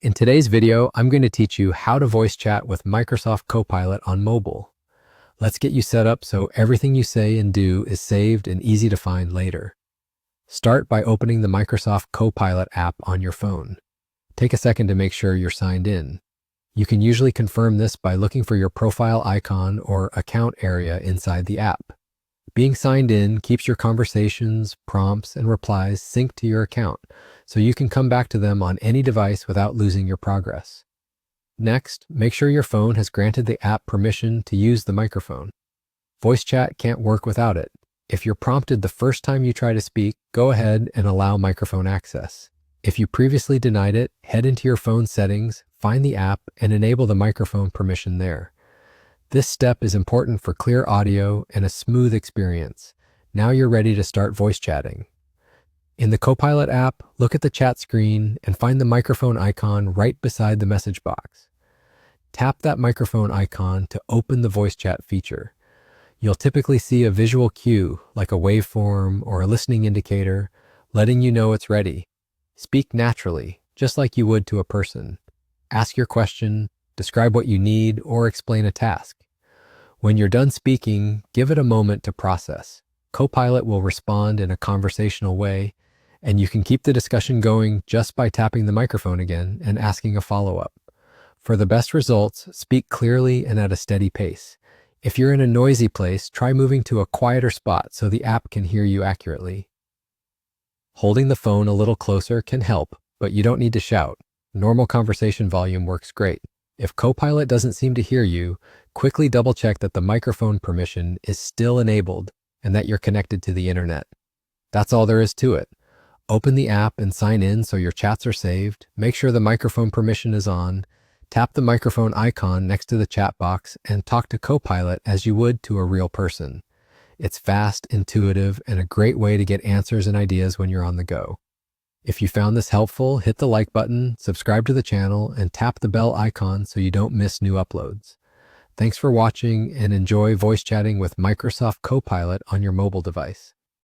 In today's video, I'm going to teach you how to voice chat with Microsoft Copilot on mobile. Let's get you set up so everything you say and do is saved and easy to find later. Start by opening the Microsoft Copilot app on your phone. Take a second to make sure you're signed in. You can usually confirm this by looking for your profile icon or account area inside the app. Being signed in keeps your conversations, prompts, and replies synced to your account, so you can come back to them on any device without losing your progress. Next, make sure your phone has granted the app permission to use the microphone. Voice chat can't work without it. If you're prompted the first time you try to speak, go ahead and allow microphone access. If you previously denied it, head into your phone settings, find the app, and enable the microphone permission there. This step is important for clear audio and a smooth experience. Now you're ready to start voice chatting. In the Copilot app, look at the chat screen and find the microphone icon right beside the message box. Tap that microphone icon to open the voice chat feature. You'll typically see a visual cue, like a waveform or a listening indicator, letting you know it's ready. Speak naturally, just like you would to a person. Ask your question, describe what you need, or explain a task. When you're done speaking, give it a moment to process. Copilot will respond in a conversational way, and you can keep the discussion going just by tapping the microphone again and asking a follow-up. For the best results, speak clearly and at a steady pace. If you're in a noisy place, try moving to a quieter spot so the app can hear you accurately. Holding the phone a little closer can help, but you don't need to shout. Normal conversation volume works great. If Copilot doesn't seem to hear you, quickly double-check that the microphone permission is still enabled and that you're connected to the internet. That's all there is to it. Open the app and sign in so your chats are saved. Make sure the microphone permission is on. Tap the microphone icon next to the chat box and talk to Copilot as you would to a real person. It's fast, intuitive, and a great way to get answers and ideas when you're on the go. If you found this helpful, hit the like button, subscribe to the channel, and tap the bell icon so you don't miss new uploads. Thanks for watching and enjoy voice chatting with Microsoft Copilot on your mobile device.